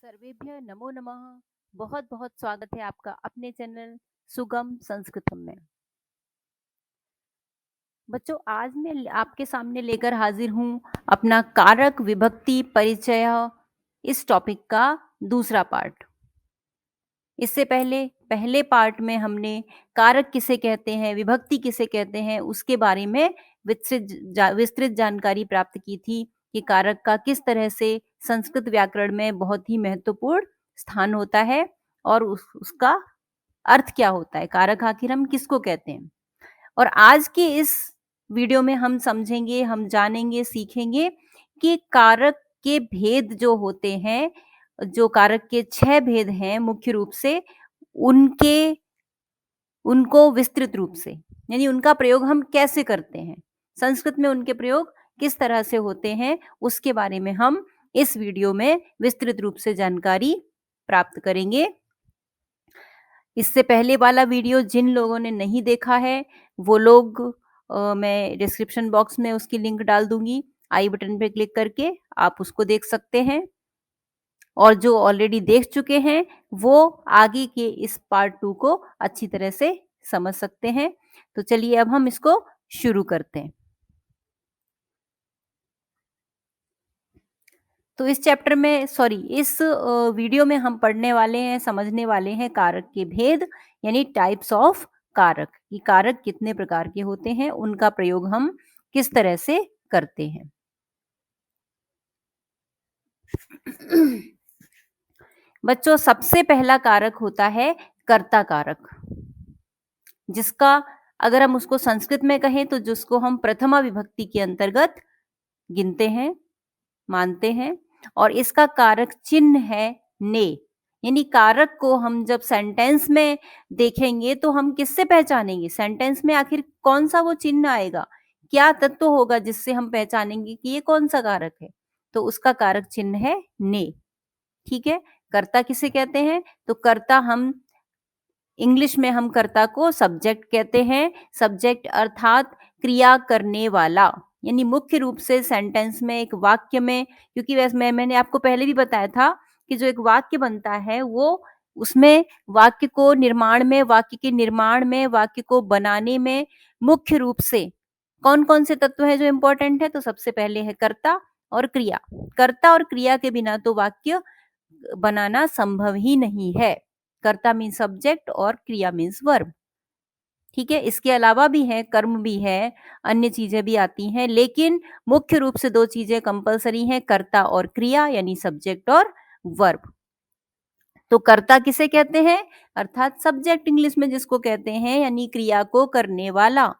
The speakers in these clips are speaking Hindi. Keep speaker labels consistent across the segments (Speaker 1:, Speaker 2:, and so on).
Speaker 1: सर्वेभ्य नमो नमः। बहुत बहुत स्वागत है आपका अपने चैनल सुगम संस्कृतम में। बच्चों, आज मैं आपके सामने लेकर हाजिर हूँ अपना कारक विभक्ति परिचय इस टॉपिक का दूसरा पार्ट। इससे पहले पहले पार्ट में हमने कारक किसे कहते हैं, विभक्ति किसे कहते हैं, उसके बारे में विस्तृत जानकारी प्राप्त की थी कि कारक का किस तरह से संस्कृत व्याकरण में बहुत ही महत्वपूर्ण स्थान होता है और उसका अर्थ क्या होता है, कारक आखिर हम किसको कहते हैं। और आज की इस वीडियो में हम समझेंगे, हम जानेंगे, सीखेंगे कि कारक के भेद जो होते हैं, जो कारक के 6 भेद हैं मुख्य रूप से, उनको विस्तृत रूप से यानी उनका प्रयोग हम कैसे करते हैं, संस्कृत में उनके प्रयोग किस तरह से होते हैं, उसके बारे में हम इस वीडियो में विस्तृत रूप से जानकारी प्राप्त करेंगे। इससे पहले वाला वीडियो जिन लोगों ने नहीं देखा है वो लोग मैं डिस्क्रिप्शन बॉक्स में उसकी लिंक डाल दूंगी, आई बटन पे क्लिक करके आप उसको देख सकते हैं। और जो ऑलरेडी देख चुके हैं वो आगे के इस पार्ट 2 को अच्छी तरह से समझ सकते हैं। तो चलिए अब हम इसको शुरू करते हैं। तो इस चैप्टर में इस वीडियो में हम पढ़ने वाले हैं, समझने वाले हैं कारक के भेद यानी टाइप्स ऑफ कारक, कि कारक कितने प्रकार के होते हैं, उनका प्रयोग हम किस तरह से करते हैं। बच्चों, सबसे पहला कारक होता है कर्ता कारक, जिसका अगर हम उसको संस्कृत में कहें तो जिसको हम प्रथमा विभक्ति के अंतर्गत गिनते हैं, मानते हैं। और इसका कारक चिन्ह है ने, यानी कारक को हम जब सेंटेंस में देखेंगे तो हम किससे पहचानेंगे, सेंटेंस में आखिर कौन सा वो चिन्ह आएगा, क्या तत्व होगा जिससे हम पहचानेंगे कि ये कौन सा कारक है। तो उसका कारक चिन्ह है ने। ठीक है, कर्ता किसे कहते हैं, तो कर्ता हम इंग्लिश में हम कर्ता को सब्जेक्ट कहते हैं। सब्जेक्ट अर्थात क्रिया करने वाला, यानी मुख्य रूप से सेंटेंस में, एक वाक्य में, क्योंकि वैसे मैंने आपको पहले भी बताया था कि जो एक वाक्य बनता है वो उसमें वाक्य को निर्माण में, वाक्य के निर्माण में, वाक्य को बनाने में मुख्य रूप से कौन कौन से तत्व है जो इंपॉर्टेंट है। तो सबसे पहले है कर्ता और क्रिया। कर्ता और क्रिया के बिना तो वाक्य बनाना संभव ही नहीं है। कर्ता मीन्स सब्जेक्ट और क्रिया मीन्स वर्ब। ठीक है, इसके अलावा भी है, कर्म भी है, अन्य चीजें भी आती हैं, लेकिन मुख्य रूप से 2 चीजें कंपलसरी हैं, कर्ता और क्रिया यानी सब्जेक्ट और वर्ब। तो कर्ता किसे कहते हैं, अर्थात सब्जेक्ट इंग्लिश में जिसको कहते हैं, यानी क्रिया को करने वाला,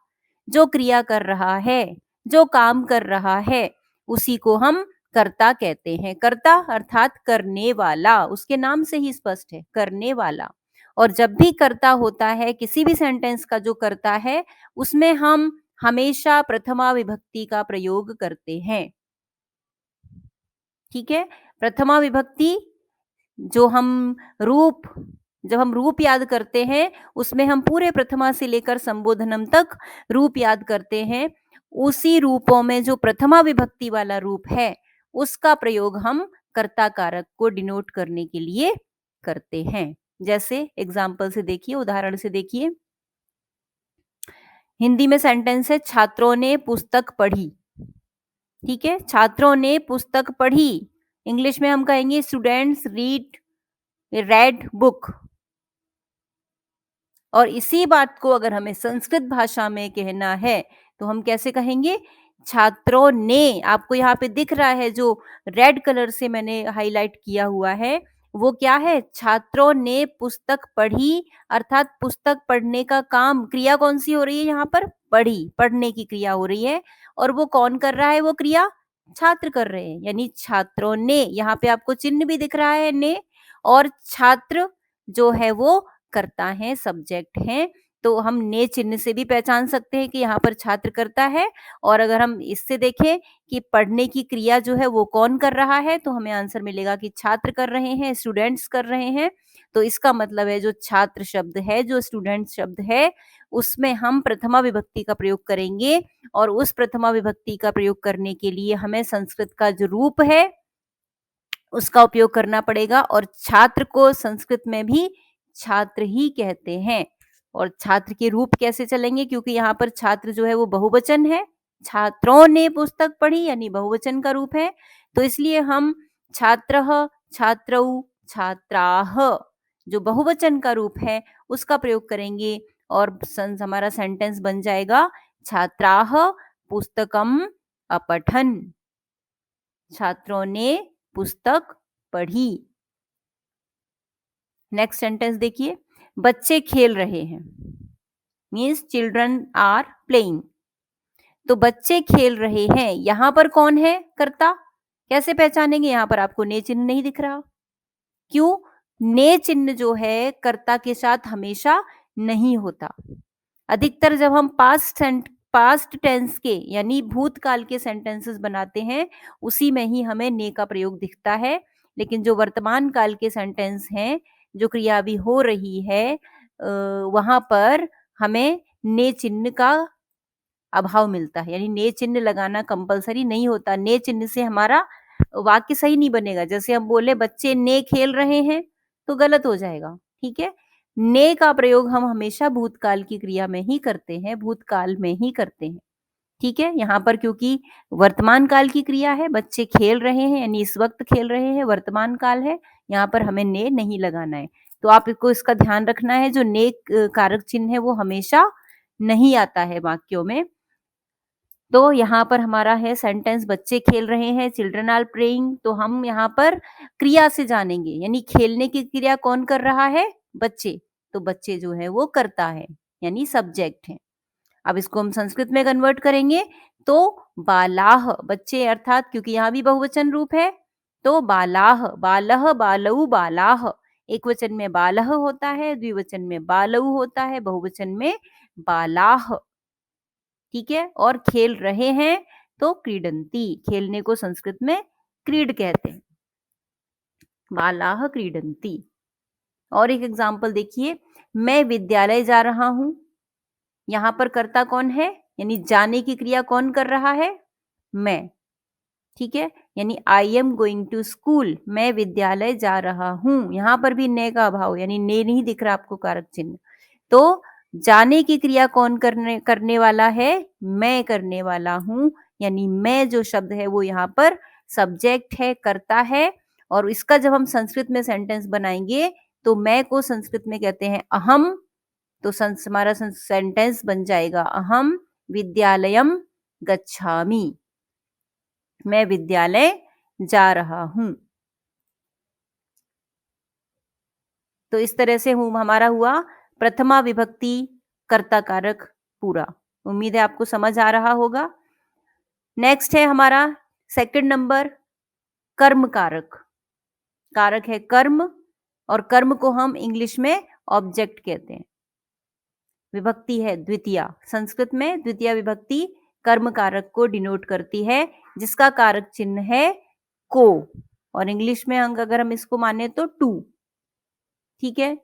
Speaker 1: जो क्रिया कर रहा है, जो काम कर रहा है, उसी को हम कर्ता कहते हैं। कर्ता अर्थात करने वाला, उसके नाम से ही स्पष्ट है, करने वाला। और जब भी कर्ता होता है किसी भी सेंटेंस का, जो कर्ता है उसमें हम हमेशा प्रथमा विभक्ति का प्रयोग करते हैं। ठीक है, प्रथमा विभक्ति जो हम रूप जब हम रूप याद करते हैं उसमें हम पूरे प्रथमा से लेकर संबोधनम तक रूप याद करते हैं। उसी रूपों में जो प्रथमा विभक्ति वाला रूप है उसका प्रयोग हम कर्ता कारक को डिनोट करने के लिए करते हैं। जैसे एग्जाम्पल से देखिए, उदाहरण से देखिए, हिंदी में सेंटेंस है छात्रों ने पुस्तक पढ़ी। ठीक है, छात्रों ने पुस्तक पढ़ी, इंग्लिश में हम कहेंगे स्टूडेंट्स रेड बुक। और इसी बात को अगर हमें संस्कृत भाषा में कहना है तो हम कैसे कहेंगे, छात्रों ने, आपको यहाँ पे दिख रहा है जो रेड कलर से मैंने हाईलाइट किया हुआ है वो क्या है, छात्रों ने पुस्तक पढ़ी, अर्थात पुस्तक पढ़ने का काम, क्रिया कौन सी हो रही है यहाँ पर, पढ़ी, पढ़ने की क्रिया हो रही है। और वो कौन कर रहा है, वो क्रिया छात्र कर रहे हैं, यानी छात्रों ने। यहाँ पे आपको चिन्ह भी दिख रहा है ने, और छात्र जो है वो करता है, सब्जेक्ट है। तो हम ने चिन्ह से भी पहचान सकते हैं कि यहाँ पर छात्र करता है। और अगर हम इससे देखें कि पढ़ने की क्रिया जो है वो कौन कर रहा है, तो हमें आंसर मिलेगा कि छात्र कर रहे हैं, स्टूडेंट्स कर रहे हैं। तो इसका मतलब है जो छात्र शब्द है, जो स्टूडेंट शब्द है, उसमें हम प्रथमा विभक्ति का प्रयोग करेंगे। और उस प्रथमा विभक्ति का प्रयोग करने के लिए हमें संस्कृत का जो रूप है उसका उपयोग करना पड़ेगा। और छात्र को संस्कृत में भी छात्र ही कहते हैं। और छात्र के रूप कैसे चलेंगे, क्योंकि यहाँ पर छात्र जो है वो बहुवचन है, छात्रों ने पुस्तक पढ़ी यानी बहुवचन का रूप है, तो इसलिए हम छात्रः, छात्रौ, छात्राः जो बहुवचन का रूप है उसका प्रयोग करेंगे और हमारा सेंटेंस बन जाएगा छात्राः पुस्तकम अपठन्, छात्रों ने पुस्तक पढ़ी। नेक्स्ट सेंटेंस देखिए, बच्चे खेल रहे हैं, मीन्स चिल्ड्रन आर प्लेइंग। तो बच्चे खेल रहे हैं, यहां पर कौन है कर्ता, कैसे पहचानेंगे, यहां पर आपको ने चिन्ह नहीं दिख रहा। क्यों? ने चिन्ह जो है कर्ता के साथ हमेशा नहीं होता। अधिकतर जब हम पास्ट टेंस के यानी भूतकाल के सेंटेंसेस बनाते हैं उसी में ही हमें ने का प्रयोग दिखता है, लेकिन जो वर्तमान काल के सेंटेंस हैं, जो क्रिया अभी हो रही है, वहां पर हमें ने चिन्ह का अभाव मिलता है, यानी ने चिन्ह लगाना कंपलसरी नहीं होता। ने चिन्ह से हमारा वाक्य सही नहीं बनेगा। जैसे हम बोले बच्चे ने खेल रहे हैं तो गलत हो जाएगा, ठीक है। ने का प्रयोग हम हमेशा भूतकाल की क्रिया में ही करते हैं, भूतकाल में ही करते हैं, ठीक है। यहाँ पर क्योंकि वर्तमान काल की क्रिया है, बच्चे खेल रहे हैं यानी इस वक्त खेल रहे हैं, वर्तमान काल है, यहाँ पर हमें ने नहीं लगाना है। तो आपको इसका ध्यान रखना है, जो ने कारक चिन्ह है वो हमेशा नहीं आता है वाक्यों में। तो यहाँ पर हमारा है सेंटेंस बच्चे खेल रहे हैं, चिल्ड्रन आर प्लेइंग। तो हम यहाँ पर क्रिया से जानेंगे, यानी खेलने की क्रिया कौन कर रहा है, बच्चे। तो बच्चे जो है वो करता है यानी सब्जेक्ट है। अब इसको हम संस्कृत में कन्वर्ट करेंगे तो बालाह, बच्चे अर्थात, क्योंकि यहाँ भी बहुवचन रूप है, तो बालाह, बालह, बालऊ, बालाह। एक वचन में बालह होता है, द्विवचन में बालऊ होता है, बहुवचन में बालाह, ठीक है। और खेल रहे हैं तो क्रीडंती, खेलने को संस्कृत में क्रीड कहते हैं, बालाह क्रीडंती। और एक एग्जाम्पल देखिए, मैं विद्यालय जा रहा हूं, यहां पर कर्ता कौन है, यानी जाने की क्रिया कौन कर रहा है, मैं, ठीक है। यानी I am going to school, मैं विद्यालय जा रहा हूं, यहां पर भी ने का अभाव, यानी ने नहीं दिख रहा आपको कारक चिन्ह। तो जाने की क्रिया कौन करने वाला है, मैं करने वाला हूं, यानी मैं जो शब्द है वो यहाँ पर सब्जेक्ट है, करता है। और इसका जब हम संस्कृत में सेंटेंस बनाएंगे तो मैं को संस्कृत में कहते हैं अहम। तो हमारा सेंटेंस बन जाएगा अहम विद्यालयम गच्छामि, मैं विद्यालय जा रहा हूं। तो इस तरह से हमारा हुआ प्रथमा विभक्ति कर्ता कारक पूरा। उम्मीद है आपको समझ आ रहा होगा। नेक्स्ट है हमारा सेकंड नंबर कर्म कारक। कारक है कर्म, और कर्म को हम इंग्लिश में ऑब्जेक्ट कहते हैं। विभक्ति है द्वितीया, संस्कृत में द्वितीया विभक्ति कर्म कारक को डिनोट करती है, जिसका कारक चिन्ह है को, और इंग्लिश में अगर हम इसको माने तो टू, ठीक है।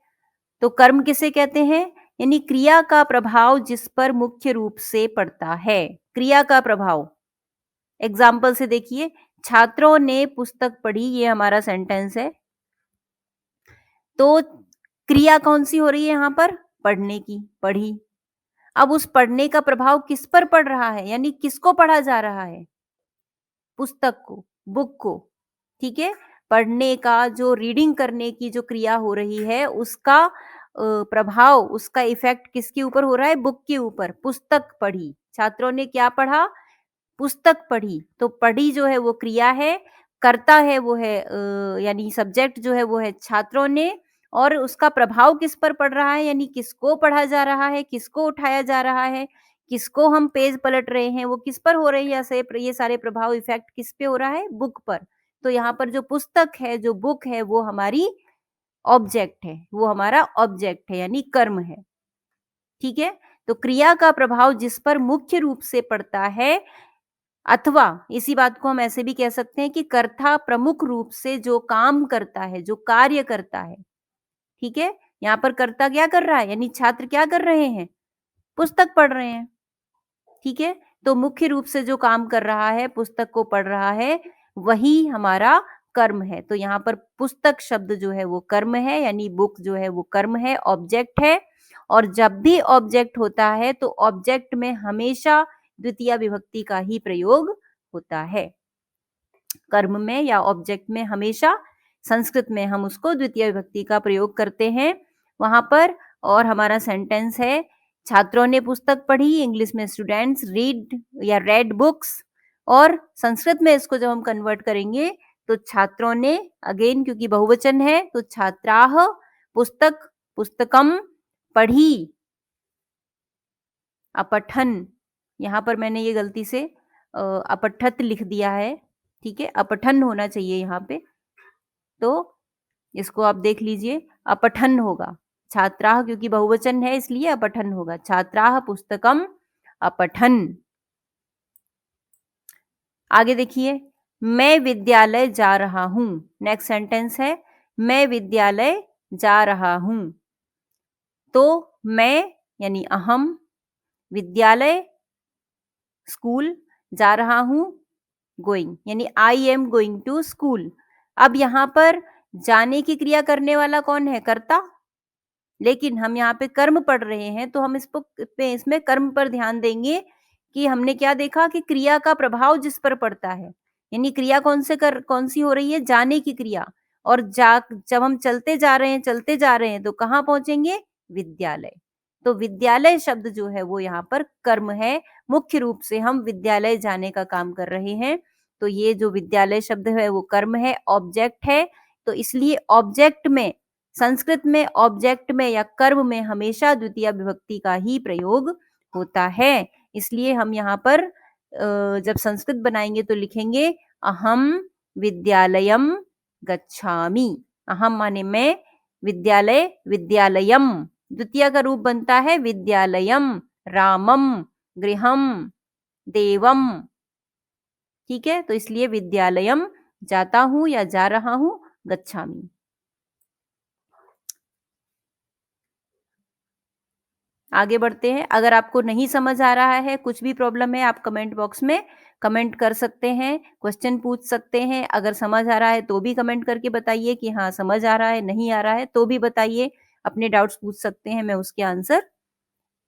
Speaker 1: तो कर्म किसे कहते हैं, यानी क्रिया का प्रभाव जिस पर मुख्य रूप से पड़ता है, क्रिया का प्रभाव। एग्जाम्पल से देखिए, छात्रों ने पुस्तक पढ़ी, ये हमारा सेंटेंस है। तो क्रिया कौन सी हो रही है यहाँ पर, पढ़ने की, पढ़ी। अब उस पढ़ने का प्रभाव किस पर पड़ रहा है, यानी किसको पढ़ा जा रहा है, पुस्तक को, बुक को, ठीक है। पढ़ने का जो रीडिंग करने की जो क्रिया हो रही है उसका प्रभाव, उसका इफेक्ट किसके ऊपर हो रहा है, बुक के ऊपर। पुस्तक पढ़ी, छात्रों ने क्या पढ़ा, पुस्तक पढ़ी। तो पढ़ी जो है वो क्रिया है, करता है वो है यानी सब्जेक्ट जो है वो है छात्रों ने, और उसका प्रभाव किस पर पड़ रहा है, यानी किसको पढ़ा जा रहा है, किसको उठाया जा रहा है, किसको हम पेज पलट रहे हैं, वो किस पर हो रही है, ये सारे प्रभाव इफेक्ट किस पे हो रहा है, बुक पर। तो यहाँ पर जो पुस्तक है, जो बुक है, वो हमारी ऑब्जेक्ट है, वो हमारा ऑब्जेक्ट है यानी कर्म है, ठीक है। तो क्रिया का प्रभाव जिस पर मुख्य रूप से पड़ता है, अथवा इसी बात को हम ऐसे भी कह सकते हैं कि कर्ता प्रमुख रूप से जो काम करता है, जो कार्य करता है, ठीक है। यहाँ पर कर्ता क्या कर रहा है, यानी छात्र क्या कर रहे हैं, पुस्तक पढ़ रहे हैं, ठीक है। तो मुख्य रूप से जो काम कर रहा है, पुस्तक को पढ़ रहा है, वही हमारा कर्म है। तो यहाँ पर पुस्तक शब्द जो है वो कर्म है, यानी बुक जो है वो कर्म है, ऑब्जेक्ट है। और जब भी ऑब्जेक्ट होता है तो ऑब्जेक्ट में हमेशा द्वितीय विभक्ति का ही प्रयोग होता है। कर्म में या ऑब्जेक्ट में हमेशा संस्कृत में हम उसको द्वितीय विभक्ति का प्रयोग करते हैं वहां पर। और हमारा सेंटेंस है, छात्रों ने पुस्तक पढ़ी, इंग्लिश में स्टूडेंट्स रीड या रेड बुक्स। और संस्कृत में इसको जब हम कन्वर्ट करेंगे तो छात्रों ने, अगेन क्योंकि बहुवचन है तो छात्राः पुस्तक पुस्तकम पढ़ी, अपठन। यहाँ पर मैंने ये गलती से अपठत लिख दिया है, ठीक है, अपठन होना चाहिए यहाँ पे। तो इसको आप देख लीजिए, अपठन होगा। छात्राः क्योंकि बहुवचन है इसलिए अपठन होगा। छात्राः पुस्तकम अपठन। आगे देखिए, मैं विद्यालय जा रहा हूं। नेक्स्ट सेंटेंस है, मैं विद्यालय जा रहा हूं। तो मैं यानी अहम, विद्यालय स्कूल, जा रहा हूं गोइंग, यानी I am going to school. अब यहां पर जाने की क्रिया करने वाला कौन है? कर्ता। लेकिन हम यहाँ पे कर्म पढ़ रहे हैं तो हम इसमें कर्म पर ध्यान देंगे कि हमने क्या देखा कि क्रिया का प्रभाव जिस पर पड़ता है, यानी क्रिया कौन सी हो रही है? जाने की क्रिया। और जब हम चलते जा रहे हैं तो कहाँ पहुंचेंगे? विद्यालय। तो विद्यालय शब्द जो है वो यहाँ पर कर्म है। मुख्य रूप से हम विद्यालय जाने का काम कर रहे हैं। तो ये जो विद्यालय शब्द है वो कर्म है, ऑब्जेक्ट है। तो इसलिए ऑब्जेक्ट में, संस्कृत में ऑब्जेक्ट में या कर्म में हमेशा द्वितीय विभक्ति का ही प्रयोग होता है। इसलिए हम यहाँ पर जब संस्कृत बनाएंगे तो लिखेंगे अहम विद्यालयम गच्छामि। अहम माने मैं, विद्यालय विद्यालयम, द्वितीय का रूप बनता है विद्यालयम, रामम, गृहम, देवम। ठीक है, तो इसलिए विद्यालयम जाता हूं या जा रहा हूं, गच्छामि। आगे बढ़ते हैं। अगर आपको नहीं समझ आ रहा है, कुछ भी प्रॉब्लम है, आप कमेंट बॉक्स में कमेंट कर सकते हैं, क्वेश्चन पूछ सकते हैं। अगर समझ आ रहा है तो भी कमेंट करके बताइए कि हाँ समझ आ रहा है, नहीं आ रहा है तो भी बताइए, अपने डाउट्स पूछ सकते हैं, मैं उसके आंसर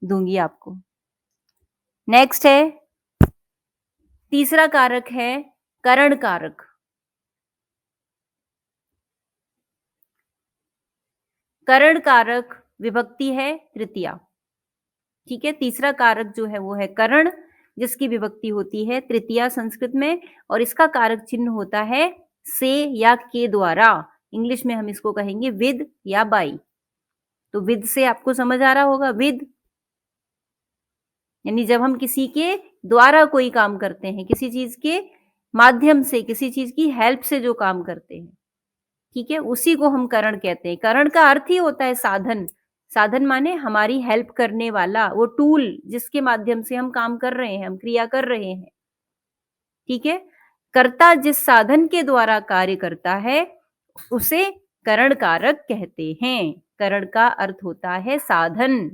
Speaker 1: दूंगी आपको। नेक्स्ट है, तीसरा कारक है करण कारक। करण कारक विभक्ति है तृतीया। ठीक है, तीसरा कारक जो है वो है करण, जिसकी विभक्ति होती है तृतीया संस्कृत में। और इसका कारक चिन्ह होता है से या के द्वारा। इंग्लिश में हम इसको कहेंगे विद या बाई। तो विद से आपको समझ आ रहा होगा, विद यानी जब हम किसी के द्वारा कोई काम करते हैं, किसी चीज के माध्यम से, किसी चीज की हेल्प से जो काम करते हैं, ठीक है, उसी को हम करण कहते हैं। करण का अर्थ ही होता है साधन। साधन माने हमारी हेल्प करने वाला, वो टूल जिसके माध्यम से हम काम कर रहे हैं, हम क्रिया कर रहे हैं। ठीक है, कर्ता जिस साधन के द्वारा कार्य करता है उसे करण कारक कहते हैं। करण का अर्थ होता है साधन।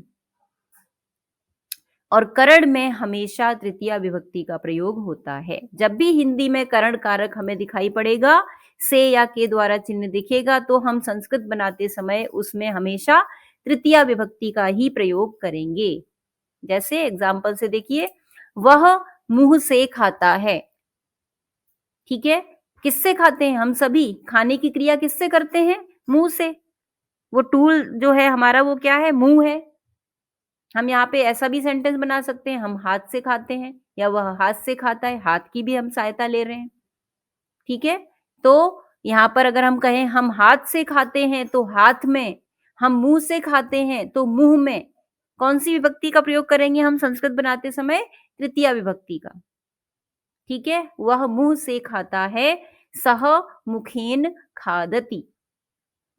Speaker 1: और करण में हमेशा तृतीया विभक्ति का प्रयोग होता है। जब भी हिंदी में करण कारक हमें दिखाई पड़ेगा, से या के द्वारा चिन्ह दिखेगा, तो हम संस्कृत बनाते समय उसमें हमेशा तृतीया विभक्ति का ही प्रयोग करेंगे। जैसे एग्जाम्पल से देखिए, वह मुंह से खाता है। ठीक है, किससे खाते हैं? हम सभी खाने की क्रिया किससे करते हैं? मुंह से। वो टूल जो है हमारा वो क्या है? मुंह है। हम यहाँ पे ऐसा भी सेंटेंस बना सकते हैं, हम हाथ से खाते हैं, या वह हाथ से खाता है, हाथ की भी हम सहायता ले रहे हैं। ठीक है, तो यहाँ पर अगर हम कहें हम हाथ से खाते हैं तो हाथ में, हम मुंह से खाते हैं तो मुंह में, कौन सी विभक्ति का प्रयोग करेंगे हम संस्कृत बनाते समय? तृतीया विभक्ति का। ठीक है, वह मुंह से खाता है, सह मुखेन खादति।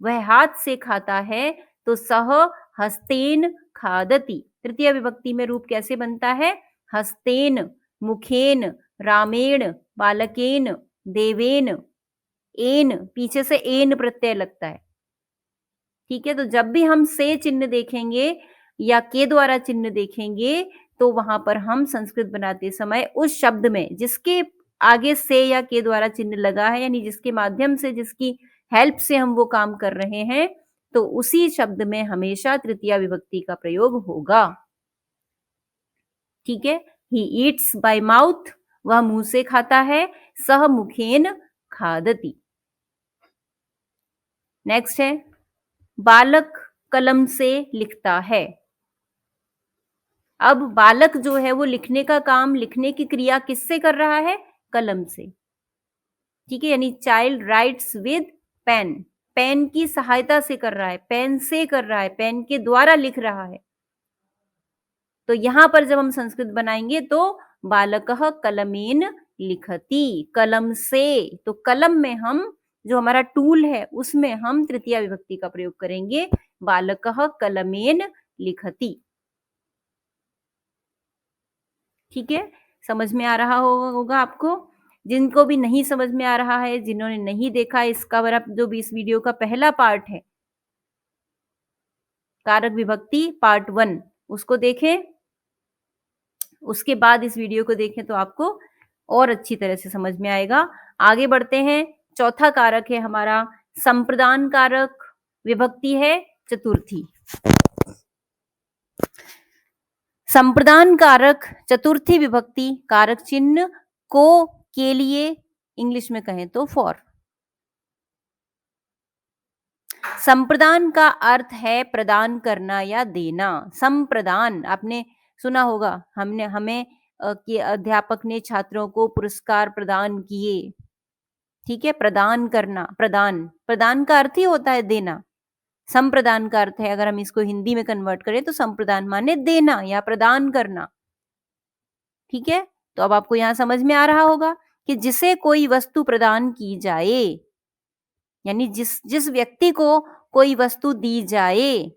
Speaker 1: वह हाथ से खाता है तो सह हस्तेन खादति। तृतीय विभक्ति में रूप कैसे बनता है? हस्तेन, मुखेन, रामेण, बालकेन, देवेन। एन, पीछे से एन प्रत्यय लगता है। ठीक है, तो जब भी हम से चिन्ह देखेंगे या के द्वारा चिन्ह देखेंगे तो वहां पर हम संस्कृत बनाते समय उस शब्द में, जिसके आगे से या के द्वारा चिन्ह लगा है, यानी जिसके माध्यम से, जिसकी हेल्प से हम वो काम कर रहे हैं, तो उसी शब्द में हमेशा तृतीया विभक्ति का प्रयोग होगा। ठीक है। ही ईट्स बाय माउथ, वह मुंह से खाता है। सह मुखेन खादति। नेक्स्ट है बालक कलम से लिखता है। अब बालक जो है वो लिखने का काम, लिखने की क्रिया किससे कर रहा है? कलम से। ठीक है, यानी child rights with pen, pen की सहायता से कर रहा है, पेन से कर रहा है, पेन के द्वारा लिख रहा है। तो यहां पर जब हम संस्कृत बनाएंगे तो बालकः कलमेन लिखति, कलम से। तो कलम में हम, जो हमारा टूल है उसमें हम तृतीया विभक्ति का प्रयोग करेंगे, बालकः कलमेन लिखति। ठीक है, समझ में आ रहा होगा आपको। जिनको भी नहीं समझ में आ रहा है, जिन्होंने नहीं देखा इस कवर अप, जो भी इस वीडियो का पहला पार्ट है, कारक विभक्ति पार्ट 1, उसको देखें, उसके बाद इस वीडियो को देखें तो आपको और अच्छी तरह से समझ में आएगा। आगे बढ़ते हैं। चौथा कारक है हमारा संप्रदान कारक, विभक्ति है चतुर्थी। संप्रदान कारक चतुर्थी विभक्ति, कारक चिन्ह को, के लिए, इंग्लिश में कहें तो फॉर। संप्रदान का अर्थ है प्रदान करना या देना। संप्रदान आपने सुना होगा, हमें कि अध्यापक ने छात्रों को पुरस्कार प्रदान किए। ठीक है, प्रदान करना, प्रदान, प्रदान का अर्थ ही होता है देना। संप्रदान का अर्थ है, अगर हम इसको हिंदी में कन्वर्ट करें तो संप्रदान माने देना या प्रदान करना। ठीक है, तो अब आपको यहां समझ में आ रहा होगा कि जिसे कोई वस्तु प्रदान की जाए, यानी जिस जिस व्यक्ति को कोई वस्तु दी जाए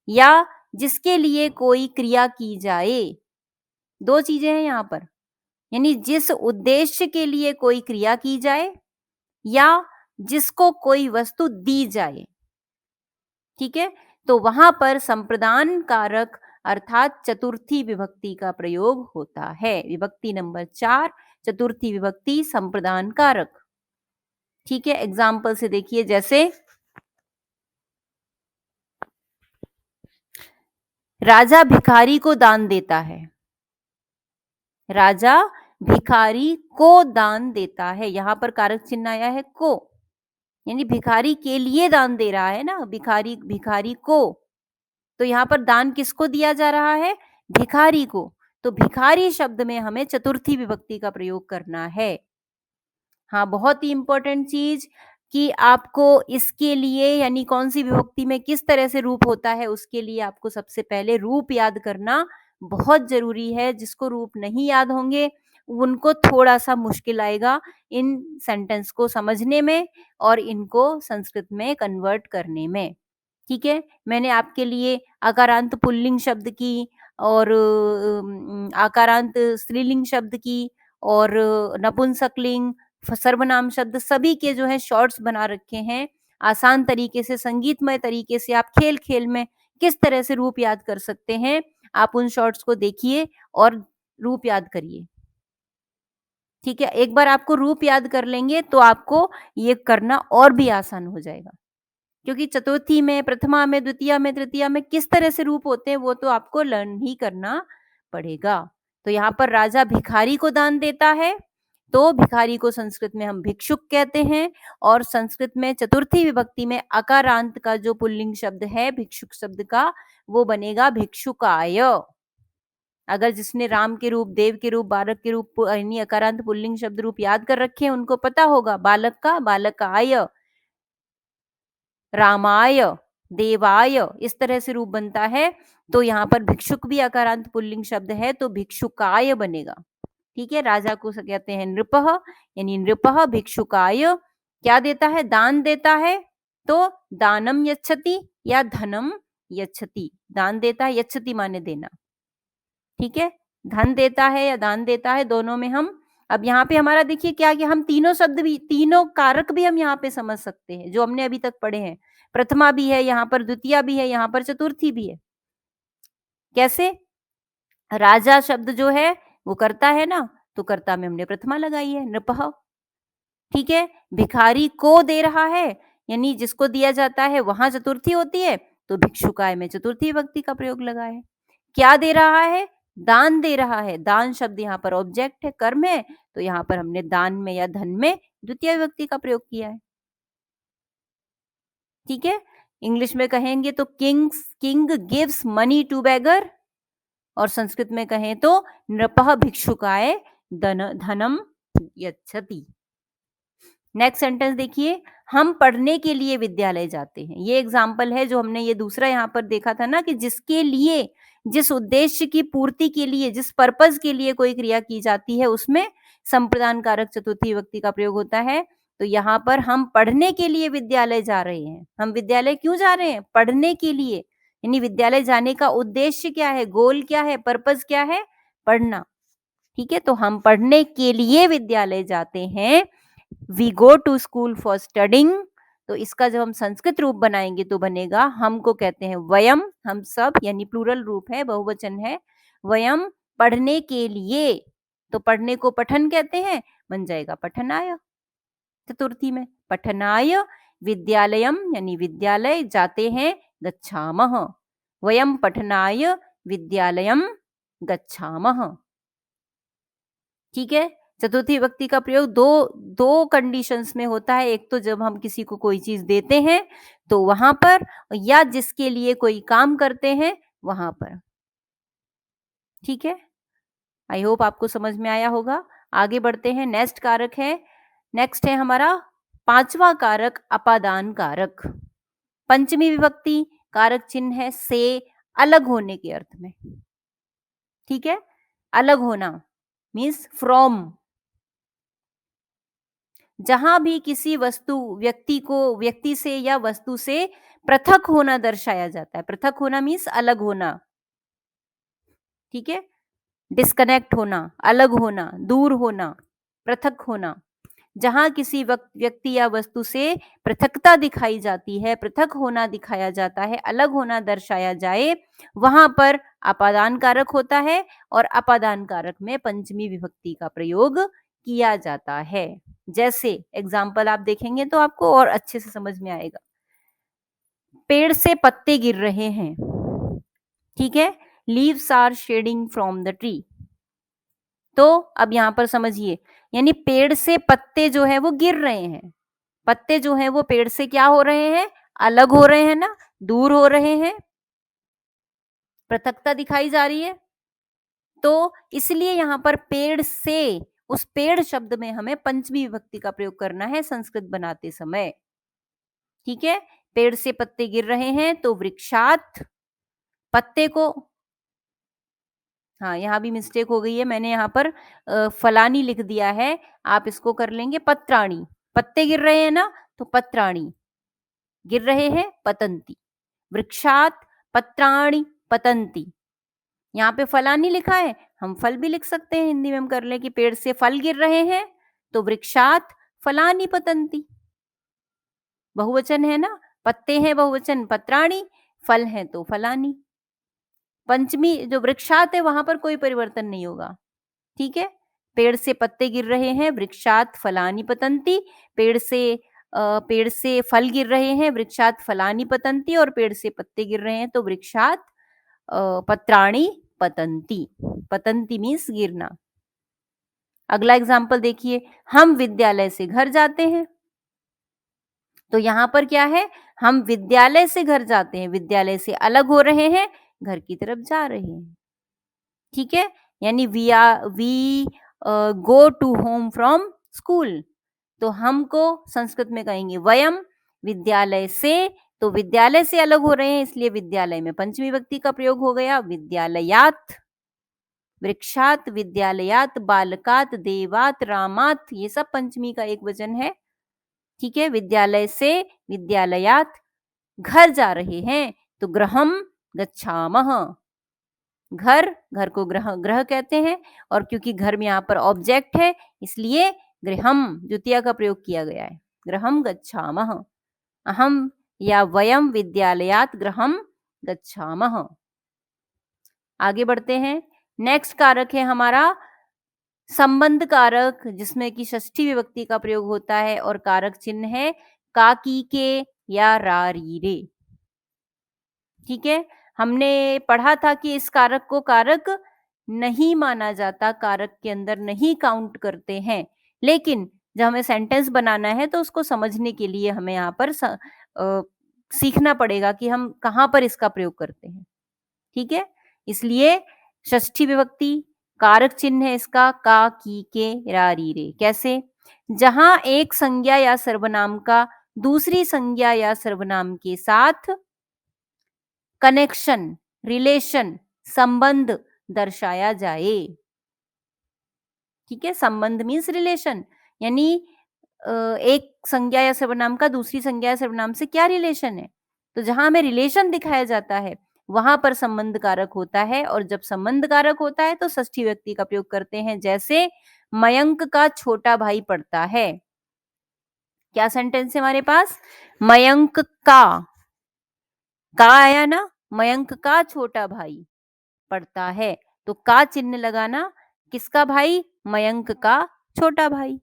Speaker 1: या जिसके लिए कोई क्रिया की जाए, दो चीजें हैं यहां पर, यानी जिस उद्देश्य के लिए कोई क्रिया की जाए या जिसको कोई वस्तु दी जाए। ठीक है, तो वहां पर संप्रदान कारक अर्थात चतुर्थी विभक्ति का प्रयोग होता है। विभक्ति नंबर 4, चतुर्थी विभक्ति संप्रदान कारक। ठीक है, एग्जाम्पल से देखिए, जैसे राजा भिखारी को दान देता है। राजा भिखारी को दान देता है, यहां पर कारक चिन्ह आया है को, यानी भिखारी के लिए दान दे रहा है ना, भिखारी, भिखारी को। तो यहां पर दान किसको दिया जा रहा है? भिखारी को। तो भिखारी शब्द में हमें चतुर्थी विभक्ति का प्रयोग करना है। हाँ, बहुत ही इंपॉर्टेंट चीज कि आपको इसके लिए, यानी कौन सी विभक्ति में किस तरह से रूप होता है, उसके लिए आपको सबसे पहले रूप याद करना बहुत जरूरी है। जिसको रूप नहीं याद होंगे उनको थोड़ा सा मुश्किल आएगा इन सेंटेंस को समझने में और इनको संस्कृत में कन्वर्ट करने में। ठीक है, मैंने आपके लिए आकारांत पुल्लिंग शब्द की और आकारांत स्त्रीलिंग शब्द की और नपुंसकलिंग, सर्वनाम शब्द, सभी के जो है शॉर्ट्स बना रखे हैं। आसान तरीके से, संगीतमय तरीके से आप खेल खेल में किस तरह से रूप याद कर सकते हैं, आप उन शॉर्ट्स को देखिए और रूप याद करिए। ठीक है, एक बार आपको रूप याद कर लेंगे तो आपको ये करना और भी आसान हो जाएगा, क्योंकि चतुर्थी में, प्रथमा में, द्वितीया में, तृतीया में किस तरह से रूप होते हैं वो तो आपको लर्न ही करना पड़ेगा। तो यहाँ पर राजा भिखारी को दान देता है, तो भिखारी को संस्कृत में हम भिक्षुक कहते हैं। और संस्कृत में चतुर्थी विभक्ति में अकारांत का जो पुल्लिंग शब्द है भिक्षुक शब्द का, वो बनेगा भिक्षुकाय। अगर जिसने राम के रूप, देव के रूप, बालक के रूप, यानी अकारांत पुल्लिंग शब्द रूप याद कर रखे हैं उनको पता होगा, बालक का बालकाय, रामाय, देवाय, इस तरह से रूप बनता है। तो यहाँ पर भिक्षुक भी अकारांत पुल्लिंग शब्द है तो भिक्षुकाय बनेगा। ठीक है, राजा को कहते हैं नृपः, यानी नृपः भिक्षुकाय क्या देता है? दान देता है। तो दानम यच्छति या धनम यच्छति, दान देता है, यच्छति माने देना। ठीक है, धन देता है या दान देता है, दोनों में हम, अब यहाँ पे हमारा देखिए क्या, कि हम तीनों शब्द भी, तीनों कारक भी हम यहाँ पे समझ सकते हैं जो हमने अभी तक पढ़े हैं। प्रथमा भी है यहाँ पर, द्वितीया भी है यहाँ पर, चतुर्थी भी है। कैसे? राजा शब्द जो है वो करता है ना, तो कर्ता में हमने प्रथमा लगाई है, नृपः। ठीक है, भिखारी को दे रहा है, यानी जिसको दिया जाता है वहां चतुर्थी होती है, तो भिक्षुकाय में चतुर्थी विभक्ति का प्रयोग लगा है। क्या दे रहा है? दान दे रहा है। दान शब्द यहाँ पर ऑब्जेक्ट है, कर्म है, तो यहाँ पर हमने दान में या धन में द्वितीय विभक्ति का प्रयोग किया है। ठीक है, इंग्लिश में कहेंगे तो किंग गिव्स मनी टू बेगर, और संस्कृत में कहें तो नृपः भिक्षुकाय धनम यच्छति। नेक्स्ट सेंटेंस देखिए, हम पढ़ने के लिए विद्यालय जाते हैं। ये एग्जाम्पल है जो हमने ये दूसरा यहाँ पर देखा था ना, कि जिसके लिए, जिस उद्देश्य की पूर्ति के लिए, जिस पर्पज के लिए कोई क्रिया की जाती है, उसमें संप्रदान कारक चतुर्थी विभक्ति का प्रयोग होता है। तो यहाँ पर हम पढ़ने के लिए विद्यालय जा रहे हैं। हम विद्यालय क्यों जा रहे हैं? पढ़ने के लिए, यानी विद्यालय जाने का उद्देश्य क्या है, गोल क्या है, पर्पज क्या है? पढ़ना। ठीक है, तो हम पढ़ने के लिए विद्यालय जाते हैं। We go to school for studying. तो इसका जब हम संस्कृत रूप बनाएंगे तो बनेगा, हम को कहते हैं वयम, हम सब, यानी प्लूरल रूप है, बहुवचन है। वयम पढ़ने के लिए, तो पढ़ने को पठन कहते हैं, बन जाएगा पठनाय। चतुर्थी में पठनाय विद्यालयम, यानी विद्यालय जाते हैं, गच्छामः। वयम पठनाय विद्यालयम गच्छामः। ठीक है, चतुर्थी विभक्ति का प्रयोग दो कंडीशंस में होता है। एक तो जब हम किसी को कोई चीज देते हैं तो वहां पर, या जिसके लिए कोई काम करते हैं वहां पर। ठीक है, आई होप आपको समझ में आया होगा। आगे बढ़ते हैं, नेक्स्ट है हमारा पांचवा कारक, अपादान कारक। पंचमी विभक्ति, कारक चिन्ह है से, अलग होने के अर्थ में। ठीक है, अलग होना मीन्स फ्रॉम। जहां भी किसी वस्तु, व्यक्ति से या वस्तु से पृथक होना दर्शाया जाता है। पृथक होना मीन्स अलग होना। ठीक है, डिस्कनेक्ट होना, अलग होना, दूर होना, पृथक होना। जहां किसी व्यक्ति या वस्तु से पृथकता दिखाई जाती है, पृथक होना दिखाया जाता है, अलग होना दर्शाया जाए, वहां पर अपादान कारक होता है, और अपादान कारक में पंचमी विभक्ति का प्रयोग किया जाता है। जैसे एग्जाम्पल आप देखेंगे तो आपको और अच्छे से समझ में आएगा। पेड़ से पत्ते गिर रहे हैं। ठीक है, leaves are shedding from the tree. तो अब यहां पर समझिए, यानी पेड़ से पत्ते जो है वो गिर रहे हैं। पत्ते जो है वो पेड़ से क्या हो रहे हैं? अलग हो रहे हैं ना, दूर हो रहे हैं, पृथकता दिखाई जा रही है। तो इसलिए यहां पर पेड़ से, उस पेड़ शब्द में हमें पंचमी विभक्ति का प्रयोग करना है संस्कृत बनाते समय। ठीक है, पेड़ से पत्ते गिर रहे हैं तो वृक्षात, पत्ते को, हाँ यहाँ भी मिस्टेक हो गई है, मैंने यहाँ पर फलानी लिख दिया है, आप इसको कर लेंगे पत्राणी। पत्ते गिर रहे हैं ना, तो पत्राणी, गिर रहे हैं पतंती, वृक्षात पत्राणी पतंती। यहाँ पे फलानी लिखा है, हम फल भी लिख सकते हैं, हिंदी में हम कर लें कि पेड़ से फल गिर रहे हैं तो वृक्षात फलानी पतंती। बहुवचन है ना, पत्ते हैं बहुवचन पत्राणी, फल हैं तो फलानी। पंचमी जो वृक्षात है वहां पर कोई परिवर्तन नहीं होगा। ठीक है, पेड़ से पत्ते गिर रहे हैं, वृक्षात फलानी पतंती। पेड़ से फल गिर रहे हैं, वृक्षात फलानी पतंती, और पेड़ से पत्ते गिर रहे हैं तो वृक्षात पत्राणी पतंती। पतंती मीन्स गिरना। अगला एग्जाम्पल देखिए, हम विद्यालय से घर जाते हैं। तो यहां पर क्या है, हम विद्यालय से घर जाते हैं, विद्यालय से अलग हो रहे हैं, घर की तरफ जा रहे हैं। ठीक है, यानी we go to home from school. तो हमको संस्कृत में कहेंगे वयम, विद्यालय से, तो विद्यालय से अलग हो रहे हैं इसलिए विद्यालय में पंचमी विभक्ति का प्रयोग हो गया, विद्यालयात। वृक्षात, विद्यालयात, बालकात, देवात, रामात, ये सब पंचमी का एक वचन है। ठीक है, विद्यालय से, विद्यालयात, घर जा रहे हैं तो गृहम गच्छामः। घर को ग्रह कहते हैं, और क्योंकि घर में यहाँ पर ऑब्जेक्ट है इसलिए गृहम द्वितीय का प्रयोग किया गया है, गृहम गच्छामः। अहम या वयम विद्यालयात गृहम गच्छामः। आगे बढ़ते हैं, नेक्स्ट कारक है हमारा संबंध कारक जिसमें कि षष्ठी विभक्ति का प्रयोग होता है और कारक चिन्ह है का, की, के या रा, री, रे। ठीक है, हमने पढ़ा था कि इस कारक को कारक नहीं माना जाता, कारक के अंदर नहीं काउंट करते हैं, लेकिन जब हमें सेंटेंस बनाना है तो उसको समझने के लिए हमें यहाँ पर सीखना पड़ेगा कि हम कहाँ पर इसका प्रयोग करते हैं। ठीक है, इसलिए षष्ठी विभक्ति कारक चिन्ह है इसका का, की, के, रा, री, रे। कैसे? जहां एक संज्ञा या सर्वनाम का दूसरी संज्ञा या सर्वनाम के साथ कनेक्शन, रिलेशन, संबंध दर्शाया जाए। ठीक है, संबंध मीन्स रिलेशन, यानी एक संज्ञा या सर्वनाम का दूसरी संज्ञा या सर्वनाम से क्या रिलेशन है, तो जहां हमें रिलेशन दिखाया जाता है वहां पर संबंध कारक होता है। और जब संबंध कारक होता है तो षष्ठी व्यक्ति का प्रयोग करते हैं। जैसे मयंक का छोटा भाई पढ़ता है। क्या सेंटेंस है हमारे पास? मयंक का आया ना, मयंक का छोटा भाई पढ़ता है, तो का चिन्ह लगाना, किसका भाई? मयंक का छोटा भाई,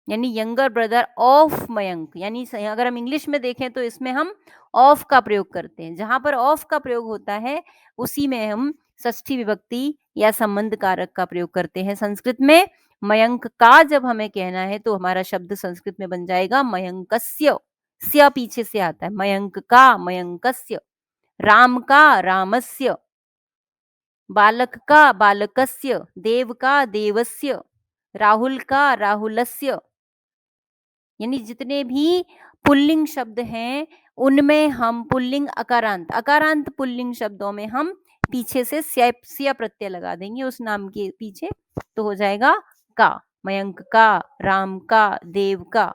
Speaker 1: यानी यंगर ब्रदर ऑफ मयंक। यानी अगर हम इंग्लिश में देखें तो इसमें हम ऑफ का प्रयोग करते हैं। जहां पर ऑफ का प्रयोग होता है उसी में हम षष्ठी विभक्ति या संबंध कारक का प्रयोग करते हैं। संस्कृत में मयंक का जब हमें कहना है तो हमारा शब्द संस्कृत में बन जाएगा मयंकस्य। स्य पीछे से आता है, मयंक का मयंकस्य, राम का रामस्य, बालक का बालकस्य, देव का देवस्य, राहुल का राहुलस्य। यानी जितने भी पुल्लिंग शब्द हैं उनमें हम पुल्लिंग अकारांत, अकारांत पुल्लिंग शब्दों में हम पीछे से स्या प्रत्यय लगा देंगे उस नाम के पीछे, तो हो जाएगा का, मयंक का, राम का, देव का।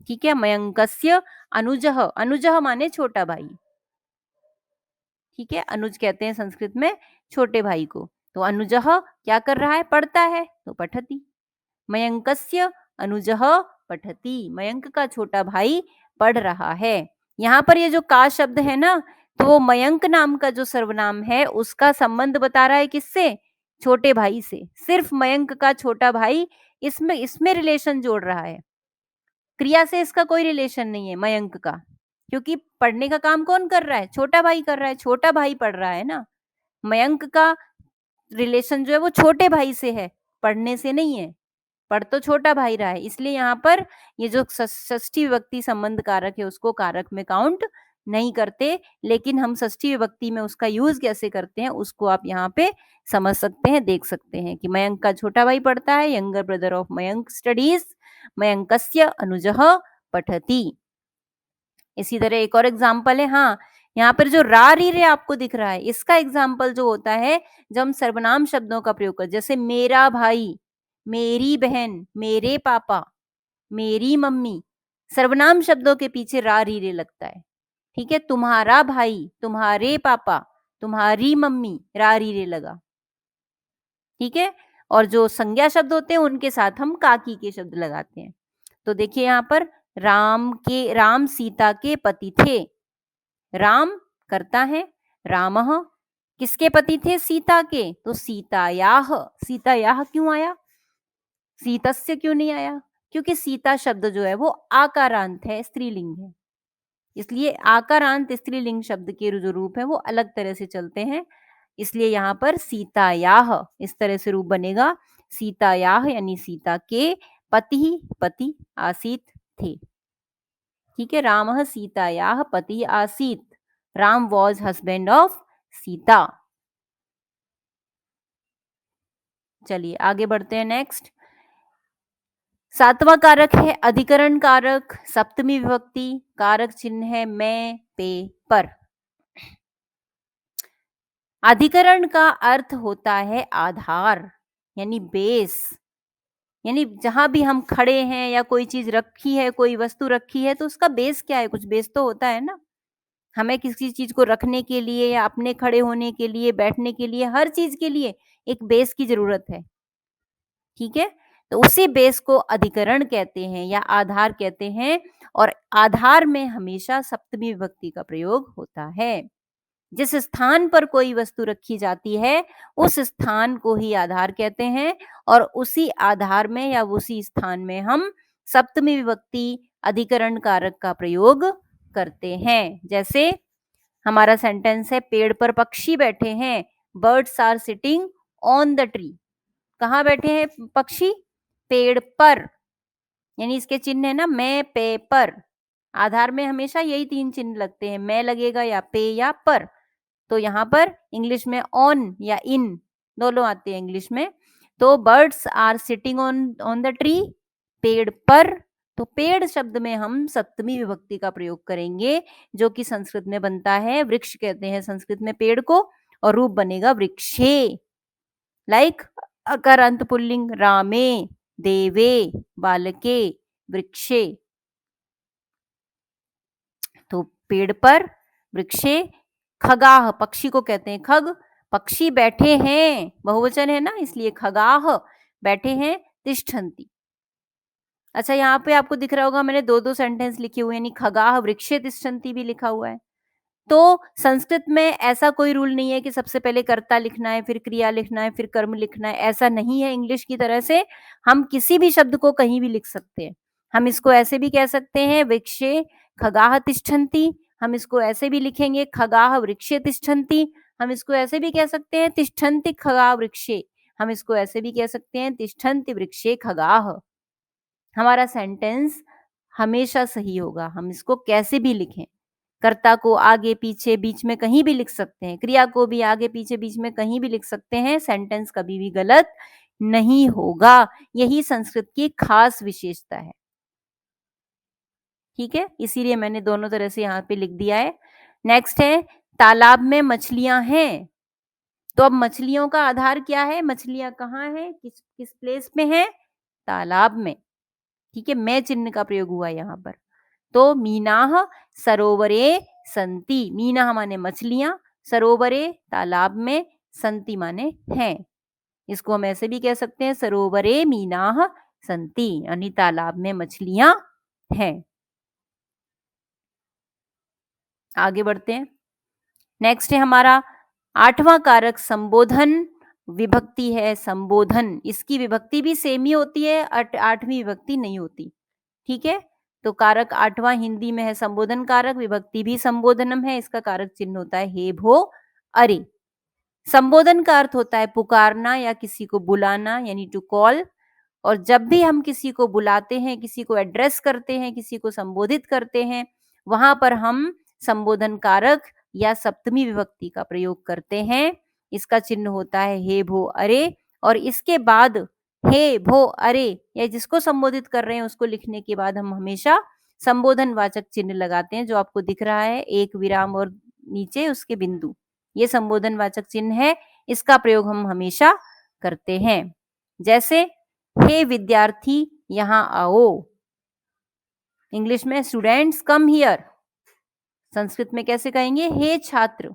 Speaker 1: ठीक है, मयंकस्य अनुजः, अनुजः माने छोटा भाई। ठीक है, अनुज कहते हैं संस्कृत में छोटे भाई को। तो अनुजः क्या कर रहा है? पढ़ता है, तो पठति। मयंकस्य अनुजः पठति, मयंक का छोटा भाई पढ़ रहा है। यहाँ पर ये जो का शब्द है ना, तो वो मयंक नाम का जो सर्वनाम है उसका संबंध बता रहा है किससे? छोटे भाई से। सिर्फ मयंक का छोटा भाई, इसमें रिलेशन जोड़ रहा है, क्रिया से इसका कोई रिलेशन नहीं है मयंक का, क्योंकि पढ़ने का काम कौन कर रहा है? छोटा भाई कर रहा है, छोटा भाई पढ़ रहा है ना। मयंक का रिलेशन जो है वो छोटे भाई से है, पढ़ने से नहीं है। पढ़ तो छोटा भाई रहा है, इसलिए यहाँ पर ये जो षष्ठी विभक्ति संबंध कारक है उसको कारक में काउंट नहीं करते, लेकिन हम षष्ठी विभक्ति में उसका यूज कैसे करते हैं उसको आप यहाँ पे समझ सकते हैं, देख सकते हैं कि मयंक का छोटा भाई पढ़ता है, younger brother of Mayank studies, मयंकस्य अनुजः पठति। इसी तरह एक और एग्जाम्पल है, हाँ, यहाँ पर जो रा री रे आपको दिख रहा है इसका एग्जाम्पल जो होता है जब हम सर्वनाम शब्दों का प्रयोग कर, जैसे मेरा भाई, मेरी बहन, मेरे पापा, मेरी मम्मी, सर्वनाम शब्दों के पीछे रा री रे लगता है। ठीक है, तुम्हारा भाई, तुम्हारे पापा, तुम्हारी मम्मी, रा री रे लगा। ठीक है, और जो संज्ञा शब्द होते हैं उनके साथ हम काकी के शब्द लगाते हैं। तो देखिए यहाँ पर राम सीता के पति थे। राम करता है, रामः किसके पति थे? सीता के, तो सीतायाह, सीतायाह क्यों आया? सीतस्य क्यों नहीं आया? क्योंकि सीता शब्द जो है वो आकारांत है, स्त्रीलिंग है, इसलिए आकारांत स्त्रीलिंग शब्द के जो रूप है वो अलग तरह से चलते हैं, इसलिए यहाँ पर सीतायाह इस तरह से रूप बनेगा, सीतायाह यानी सीता के पति, पति आसीत थे। ठीक है, रामः सीतायाः पति आसीत, Ram was husband of Sita. चलिए आगे बढ़ते हैं। नेक्स्ट 7वां कारक है अधिकरण कारक, सप्तमी विभक्ति, कारक चिन्ह है मैं, पे, पर। अधिकरण का अर्थ होता है आधार, यानी बेस, यानी जहां भी हम खड़े हैं या कोई चीज रखी है, कोई वस्तु रखी है, तो उसका बेस क्या है? कुछ बेस तो होता है ना। हमें किसी चीज को रखने के लिए या अपने खड़े होने के लिए, बैठने के लिए, हर चीज के लिए एक बेस की जरूरत है। ठीक है, तो उसी बेस को अधिकरण कहते हैं या आधार कहते हैं, और आधार में हमेशा सप्तमी विभक्ति का प्रयोग होता है। जिस स्थान पर कोई वस्तु रखी जाती है, उस स्थान को ही आधार कहते हैं और उसी आधार में या उसी स्थान में हम सप्तमी विभक्ति अधिकरण कारक का प्रयोग करते हैं। जैसे हमारा सेंटेंस है, पेड़ पर पक्षी बैठे हैं, birds are sitting on the tree. कहाँ बैठे हैं पक्षी? पेड़ पर, यानी इसके चिन्ह है ना, मैं, पे, पर। आधार में हमेशा यही 3 चिन्ह लगते हैं, मैं लगेगा या पे या पर। तो यहाँ पर इंग्लिश में ऑन या इन दोनों आते हैं इंग्लिश में। तो birds are sitting on the tree, पेड़ पर। तो पेड़ शब्द में हम सप्तमी विभक्ति का प्रयोग करेंगे, जो कि संस्कृत में बनता है, वृक्ष कहते हैं संस्कृत में पेड़ को, और रूप बनेगा वृक्षे। लाइक अकार अंत पुल्लिंग, रामे, देवे, बालके, वृक्षे। तो पेड़ पर, वृक्षे, खगाह, पक्षी को कहते हैं खग, पक्षी बैठे हैं, बहुवचन है ना, इसलिए खगाह बैठे हैं, तिष्ठन्ति। अच्छा, यहाँ पे आपको दिख रहा होगा मैंने 2-2 सेंटेंस लिखे हुए हैं, यानी खगाह वृक्षे तिष्ठन्ति भी लिखा हुआ है। तो संस्कृत में ऐसा कोई रूल नहीं है कि सबसे पहले कर्ता लिखना है, फिर क्रिया लिखना है, फिर कर्म लिखना है, ऐसा नहीं है इंग्लिश की तरह से। हम किसी भी शब्द को कहीं भी लिख सकते हैं। हम इसको ऐसे भी कह सकते हैं, वृक्षे खगाह तिष्ठन्ति। हम इसको ऐसे भी लिखेंगे, खगाह वृक्षे तिष्ठन्ति। हम इसको ऐसे भी कह सकते हैं, तिष्ठन्ति खगाह वृक्षे। हम इसको ऐसे भी कह सकते हैं, तिष्ठन्ति वृक्षे खगाह। हमारा सेंटेंस हमेशा सही होगा, हम इसको कैसे भी लिखें। कर्ता को आगे पीछे बीच में कहीं भी लिख सकते हैं, क्रिया को भी आगे पीछे बीच में कहीं भी लिख सकते हैं, सेंटेंस कभी भी गलत नहीं होगा। यही संस्कृत की खास विशेषता है। ठीक है, इसीलिए मैंने दोनों तरह से यहाँ पे लिख दिया है। नेक्स्ट है, तालाब में मछलियां हैं। तो अब मछलियों का आधार क्या है? मछलियां कहाँ हैं, किस किस प्लेस में है? तालाब में। ठीक है, मैं चिन्ह का प्रयोग हुआ यहाँ पर। तो मीनाः सरोवरे सन्ति। मीनाः माने मछलियां, सरोवरे तालाब में, सन्ति माने हैं। इसको हम ऐसे भी कह सकते हैं, सरोवरे मीनाः सन्ति, यानी तालाब में मछलियां हैं। आगे बढ़ते हैं। नेक्स्ट है हमारा 8वां कारक संबोधन विभक्ति है। संबोधन, इसकी विभक्ति भी सेम ही होती है, 8वीं विभक्ति नहीं होती। ठीक है, तो कारक 8वां हिंदी में है संबोधन कारक, विभक्ति भी संबोधनम है। इसका कारक चिन्ह होता है हे, भो, अरे। संबोधन का अर्थ होता है पुकारना या किसी को बुलाना, यानी टू कॉल। और जब भी हम किसी को बुलाते हैं, किसी को एड्रेस करते हैं, किसी को संबोधित करते हैं, वहां पर हम संबोधन कारक या सप्तमी विभक्ति का प्रयोग करते हैं। इसका चिन्ह होता है हे, भो, अरे। और इसके बाद हे, भो, अरे या जिसको संबोधित कर रहे हैं उसको लिखने के बाद हम हमेशा संबोधन वाचक चिन्ह लगाते हैं, जो आपको दिख रहा है, एक विराम और नीचे उसके बिंदु। ये संबोधन वाचक चिन्ह है, इसका प्रयोग हम हमेशा करते हैं। जैसे हे विद्यार्थी यहाँ आओ। इंग्लिश में स्टूडेंट्स कम हियर। संस्कृत में कैसे कहेंगे? हे छात्र,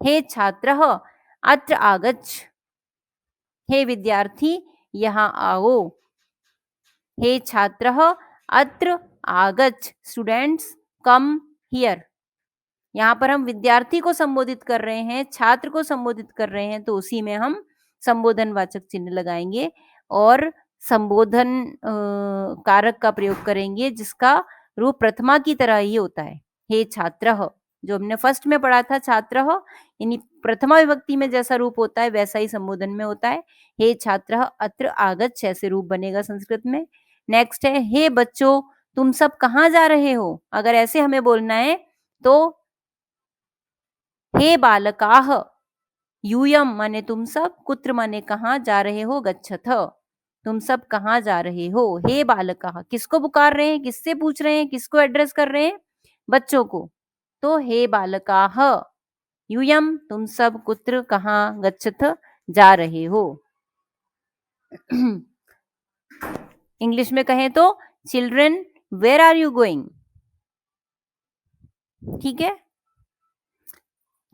Speaker 1: हे छात्रः अत्र आगच्छ। हे विद्यार्थी यहाँ आओ। हे छात्रः अत्र आगच्छ, स्टूडेंट्स कम हियर। यहाँ पर हम विद्यार्थी को संबोधित कर रहे हैं, छात्र को संबोधित कर रहे हैं, तो उसी में हम संबोधन वाचक चिन्ह लगाएंगे और संबोधन कारक का प्रयोग करेंगे, जिसका रूप प्रथमा की तरह ही होता है, हे छात्रः। जो हमने फर्स्ट में पढ़ा था छात्रः, यानी प्रथमा विभक्ति में जैसा रूप होता है वैसा ही संबोधन में होता है। हे छात्रः अत्र आगच्छ, ऐसे रूप बनेगा संस्कृत में। नेक्स्ट है, हे बच्चों तुम सब कहाँ जा रहे हो। अगर ऐसे हमें बोलना है तो हे बालकाः, यूयम माने तुम सब, कुत्र माने कहाँ, जा रहे हो, गच्छथ तुम सब कहाँ जा रहे हो। हे बालकाः, किसको पुकार रहे हैं, किससे पूछ रहे हैं, किसको एड्रेस कर रहे हैं? बच्चों को। तो हे बालकाः यूयम, तुम सब कुत्र कहाँ, गच्छथ जा रहे हो। इंग्लिश में कहें तो children where are you going. ठीक है,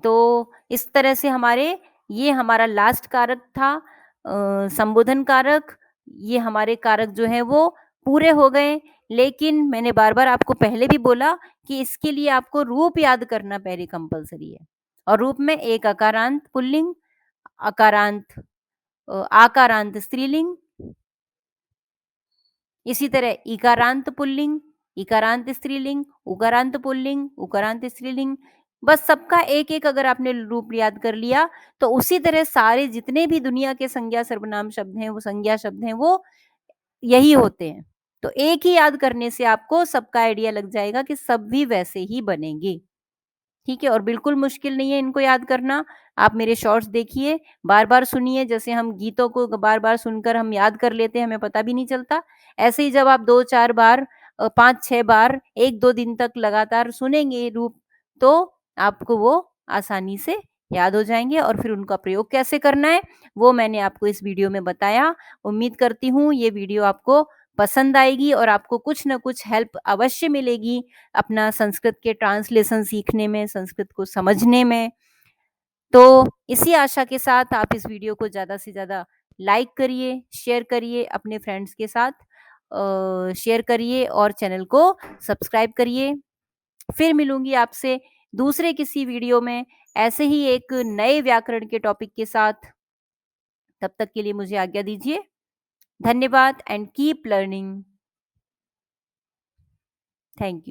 Speaker 1: तो इस तरह से ये हमारा लास्ट कारक था, संबोधन कारक। ये हमारे कारक जो है वो पूरे हो गए। लेकिन मैंने बार बार आपको पहले भी बोला कि इसके लिए आपको रूप याद करना पहले कंपलसरी है, और रूप में एक अकारांत पुल्लिंग, अकारांत आकारांत स्त्रीलिंग, इसी तरह इकारांत पुल्लिंग, इकारांत स्त्रीलिंग, उकारांत पुल्लिंग, उकारांत स्त्रीलिंग। बस सबका एक-एक अगर आपने रूप याद कर लिया, तो उसी तरह सारे जितने भी दुनिया के संज्ञा सर्वनाम शब्द हैं, वो संज्ञा शब्द हैं, वो यही होते हैं। तो एक ही याद करने से आपको सबका आइडिया लग जाएगा कि सब भी वैसे ही बनेंगे। ठीक है? और बिल्कुल मुश्किल नहीं है इनको याद करना। आप मेरे शॉर्ट्स देखिए, बार-बार सुनिए, जैसे हम गीतों को बार-बार सुनकर हम याद कर लेते हैं, हमें पता भी नहीं चलता। ऐसे ही जब आप 2-4 बार 5-6 बार 1-2 दिन तक लगातार सुनेंगे रूप, तो आपको वो आसानी से याद हो जाएँगे और फिर उनका प्रयोग कैसे करना है, वो मैंने आपको इस वीडियो में बताया। उम्मीद करती हूँ ये वीडियो आपको पसंद आएगी और आपको कुछ न कुछ हेल्प अवश्य मिलेगी अपना संस्कृत के ट्रांसलेशन सीखने में, संस्कृत को समझने में। तो इसी आशा के साथ आप इस वीडियो को ज़्यादा से ज़्यादा लाइक करिए, शेयर करिए अपने फ्रेंड्स के साथ, शेयर करिए और चैनल को सब्सक्राइब करिए। फिर मिलूँगी आपसे दूसरे किसी वीडियो में ऐसे ही एक नए व्याकरण के टॉपिक के साथ। तब तक के लिए मुझे आज्ञा दीजिए। धन्यवाद and keep learning. Thank you.